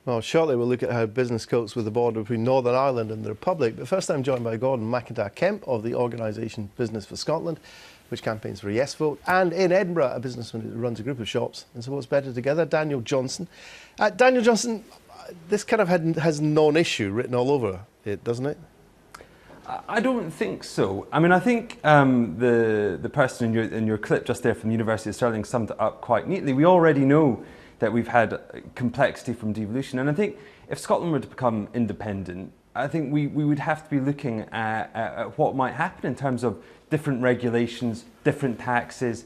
Well, shortly we'll look at how business copes with the border between Northern Ireland and the Republic. But first I'm joined by Gordon MacIntyre-Kemp of the organisation Business for Scotland, which campaigns for a yes vote, and in Edinburgh, a businessman who runs a group of shops and supports Better Together, Daniel Johnson. Daniel Johnson, this kind of has non-issue written all over it, doesn't it? I don't think so. I mean, I think the person in your clip just there from the University of Stirling summed it up quite neatly. We already know that we've had complexity from devolution, and I think if Scotland were to become independent, I think we would have to be looking at what might happen in terms of different regulations, different taxes,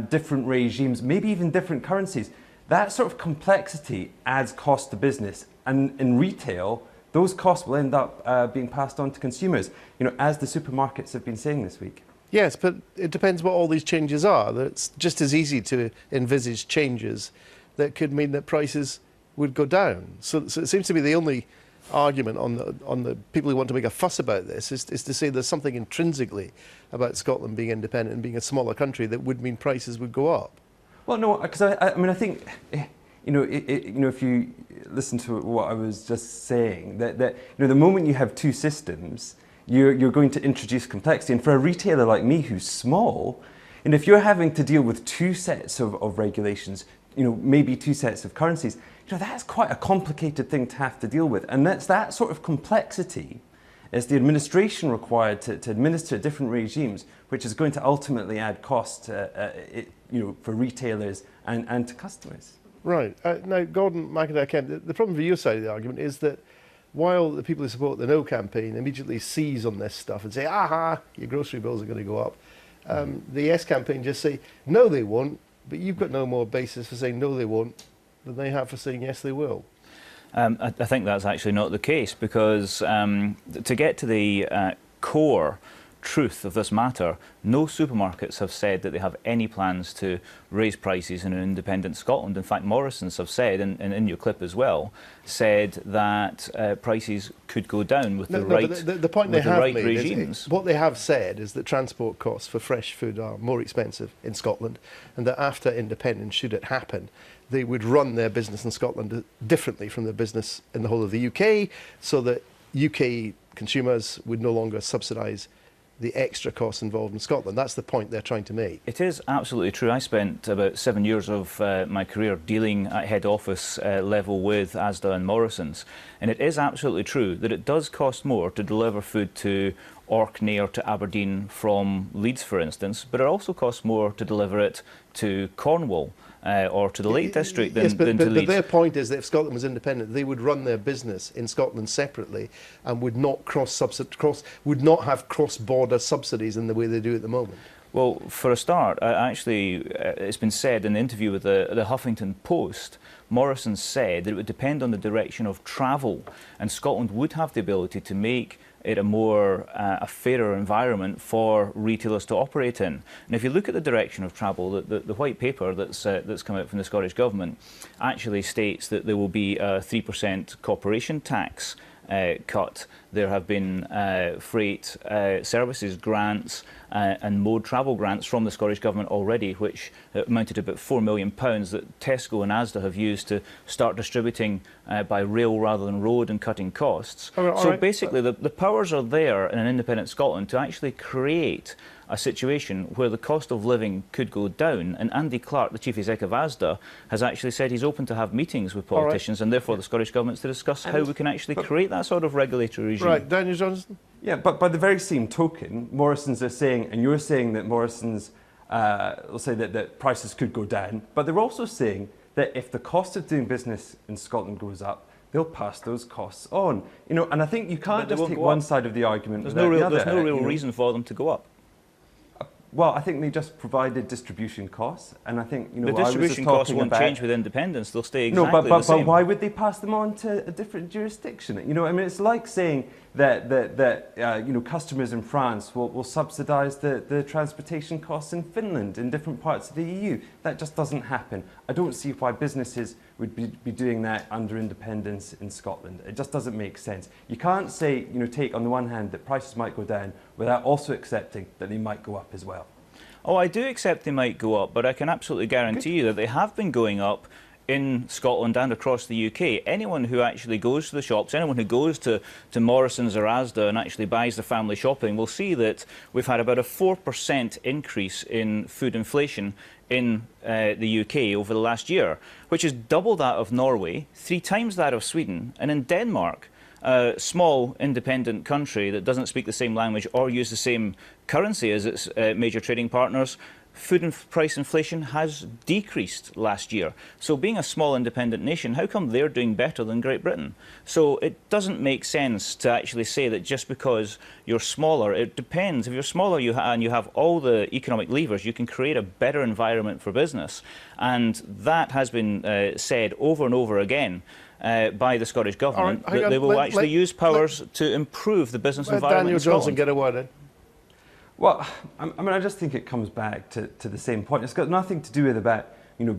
different regimes, maybe even different currencies. That sort of complexity adds cost to business, and in retail, those costs will end up being passed on to consumers, as the supermarkets have been saying this week. Yes, but it depends what all these changes are. It's just as easy to envisage changes that could mean that prices would go down. So it seems to be the only argument on the people who want to make a fuss about this is to say there's something intrinsically about Scotland being independent and being a smaller country that would mean prices would go up. Well, no, because I mean, I think, if you listen to what I was just saying, that the moment you have two systems, you're going to introduce complexity. And for a retailer like me who's small, and if you're having to deal with two sets of regulations, maybe two sets of currencies, that's quite a complicated thing to have to deal with. And that's that sort of complexity is the administration required to administer different regimes, which is going to ultimately add cost for retailers and to customers. Right. Now, Gordon MacIntyre-Kemp, the problem for your side of the argument is that while the people who support the No campaign immediately seize on this stuff and say, aha, your grocery bills are going to go up, the Yes campaign just say, no, they won't, but you've got no more basis for saying no, they won't than they have for saying yes, they will. I think that's actually not the case, because to get to the core truth of this matter, no supermarkets have said that they have any plans to raise prices in an independent Scotland. In fact, Morrison's have said, and in your clip as well, said that prices could go down with the right regimes. What they have said is that transport costs for fresh food are more expensive in Scotland, and that after independence, should it happen, they would run their business in Scotland differently from the business in the whole of the UK, so that UK consumers would no longer subsidise the extra costs involved in Scotland. That's the point they're trying to make. It is absolutely true. I spent about 7 years of my career dealing at head office level with Asda and Morrison's, and it is absolutely true that it does cost more to deliver food to Orkney or to Aberdeen from Leeds, for instance, but it also costs more to deliver it to Cornwall or to the Lake District than to Leeds. But their point is that if Scotland was independent, they would run their business in Scotland separately and would not would not have cross-border subsidies in the way they do at the moment. Well, for a start, actually, it's been said in the interview with the Huffington Post, Morrison said that it would depend on the direction of travel, and Scotland would have the ability to make it a fairer environment for retailers to operate in. And if you look at the direction of travel, the white paper that's come out from the Scottish Government actually states that there will be a 3% corporation tax cut. There have been freight services grants and mode travel grants from the Scottish Government already, which amounted to about £4 million that Tesco and Asda have used to start distributing by rail rather than road and cutting costs. So basically the powers are there in an independent Scotland to actually create a situation where the cost of living could go down, and Andy Clark, the chief executive of Asda, has actually said he's open to have meetings with politicians and therefore the Scottish Government to discuss how we can actually create that sort of regulatory regime. Right, Daniel Johnson? Yeah, but by the very same token, Morrison's are saying, and you're saying that Morrison's will say that prices could go down, but they're also saying that if the cost of doing business in Scotland goes up, they'll pass those costs on. And I think you can't just take one side of the argument without the other. There's no real reason for them to go up. Well, I think they just provided distribution costs, and I think the distribution costs won't change with independence; they'll stay exactly the same. But why would they pass them on to a different jurisdiction? I mean, it's like saying that customers in France will subsidise the transportation costs in Finland, in different parts of the EU. That just doesn't happen. I don't see why businesses would be doing that under independence in Scotland. It just doesn't make sense. You can't say, take on the one hand that prices might go down without also accepting that they might go up as well. Oh, I do accept they might go up, but I can absolutely guarantee you that they have been going up in Scotland and across the UK. Anyone who actually goes to the shops, anyone who goes to Morrison's or Asda and actually buys the family shopping will see that we've had about a 4% increase in food inflation in the UK over the last year, which is double that of Norway, 3 times that of Sweden, and in Denmark, a small independent country that doesn't speak the same language or use the same currency as its major trading partners, food and price inflation has decreased last year. So being a small independent nation, how come they're doing better than Great Britain? So it doesn't make sense to actually say that just because you're smaller, it depends. If you're smaller and you have all the economic levers, you can create a better environment for business. And that has been said over and over again by the Scottish Government, that they will actually use powers to improve the business environment Daniel in Scotland. Johnson get a word in. Well, I mean, I just think it comes back to the same point. It's got nothing to do with about,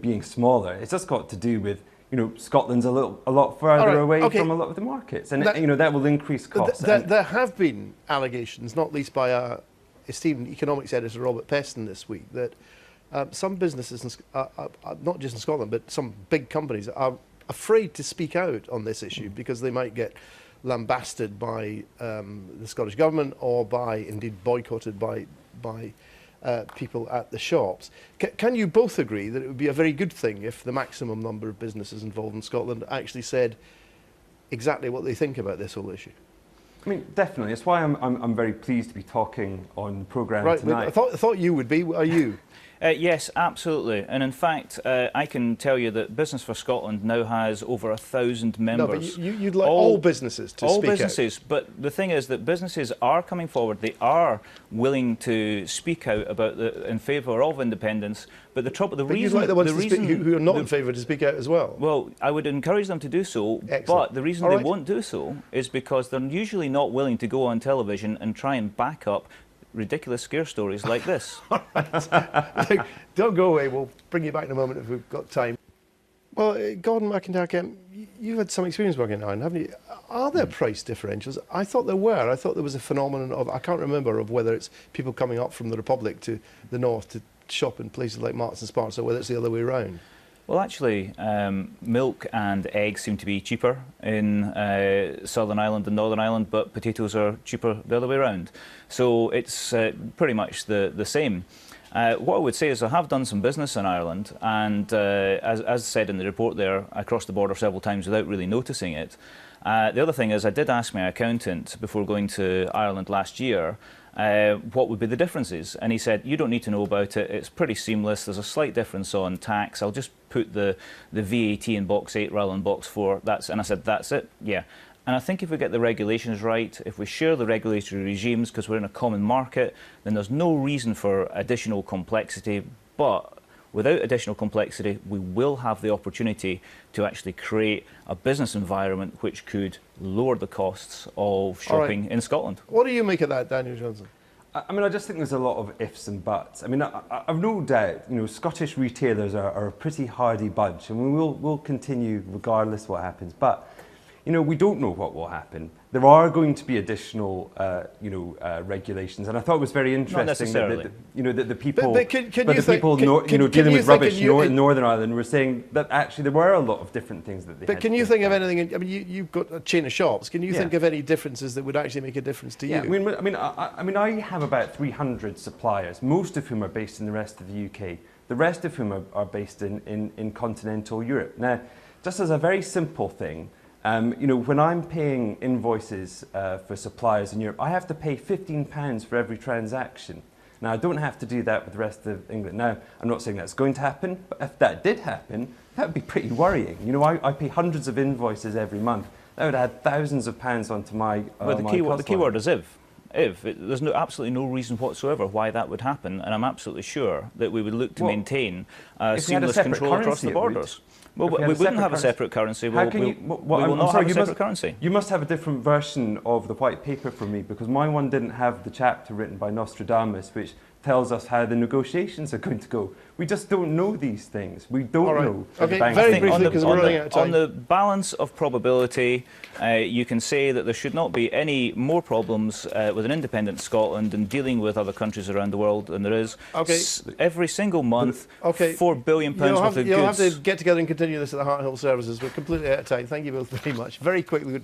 being smaller. It's just got to do with, Scotland's a lot further away from a lot of the markets, and that will increase costs. There have been allegations, not least by our esteemed economics editor Robert Peston this week, that some businesses, not just in Scotland, but some big companies are afraid to speak out on this issue because they might get lambasted by the Scottish Government or indeed boycotted by people at the shops. Can you both agree that it would be a very good thing if the maximum number of businesses involved in Scotland actually said exactly what they think about this whole issue? I mean, definitely. It's why I'm very pleased to be talking on the programme tonight. I thought you would be. Are you? Yes, absolutely. And in fact, I can tell you that Business for Scotland now has over 1,000 members. No, but you'd like all businesses to speak out. All businesses. But the thing is that businesses are coming forward. They are willing to speak out in favour of independence. But the reason... You'd like the ones who are not in favour to speak out as well? Well, I would encourage them to do so. Excellent. But the reason they won't do so is because they're usually not willing to go on television and try and back up ridiculous scare stories like this. All right. Look, don't go away. We'll bring you back in a moment if we've got time. Well, Gordon MacIntyre-Kemp, you've had some experience working in Ireland, haven't you? Are there price differentials? I thought there were. I thought there was a phenomenon of, I can't remember, of whether it's people coming up from the Republic to the north to shop in places like Marks and Sparks or whether it's the other way around. Well, actually, milk and eggs seem to be cheaper in Southern Ireland than Northern Ireland, but potatoes are cheaper the other way around. So it's pretty much the same. What I would say is I have done some business in Ireland, and as said in the report there, I crossed the border several times without really noticing it. The other thing is I did ask my accountant before going to Ireland last year what would be the differences, and he said, you don't need to know about it, it's pretty seamless, there's a slight difference on tax, I'll just put the VAT in box 8 rather than box 4, and I said, that's it, yeah. And I think if we get the regulations right, if we share the regulatory regimes because we're in a common market, then there's no reason for additional complexity, but without additional complexity, we will have the opportunity to actually create a business environment which could lower the costs of shopping in Scotland. What do you make of that, Daniel Johnson? I mean, I just think there's a lot of ifs and buts. I mean, I've no doubt, Scottish retailers are a pretty hardy bunch, and we'll continue regardless what happens. But we don't know what will happen. There are going to be additional, regulations, and I thought it was very interesting that the people, dealing with rubbish in Northern Ireland were saying that actually there were a lot of different things that they. But can you think of anything? I mean, you've got a chain of shops. Can you think of any differences that would actually make a difference to you? I mean, I have about 300 suppliers, most of whom are based in the rest of the UK. The rest of whom are based in continental Europe. Now, just as a very simple thing. When I'm paying invoices for suppliers in Europe, I have to pay £15 for every transaction. Now, I don't have to do that with the rest of England. Now, I'm not saying that's going to happen, but if that did happen, that would be pretty worrying. I pay hundreds of invoices every month. That would add thousands of pounds onto my But the key word is if. There's absolutely no reason whatsoever why that would happen, and I'm absolutely sure that we would look to maintain seamless control across the borders. Well, we wouldn't have a separate currency. We will not have a separate currency. You must have a different version of the white paper from me, because my one didn't have the chapter written by Nostradamus, which tells us how the negotiations are going to go. We just don't know these things. We don't All right. know. how the Okay, banks very are briefly, going to because go. we're running out of time. On the balance of probability, you can say that there should not be any more problems with an independent Scotland in dealing with other countries around the world than there is. Okay. Every single month, Okay. £4 billion worth of goods. You'll have to get together and continue this at the Heart Hill Services. We're completely out of time. Thank you both very much. Very quickly.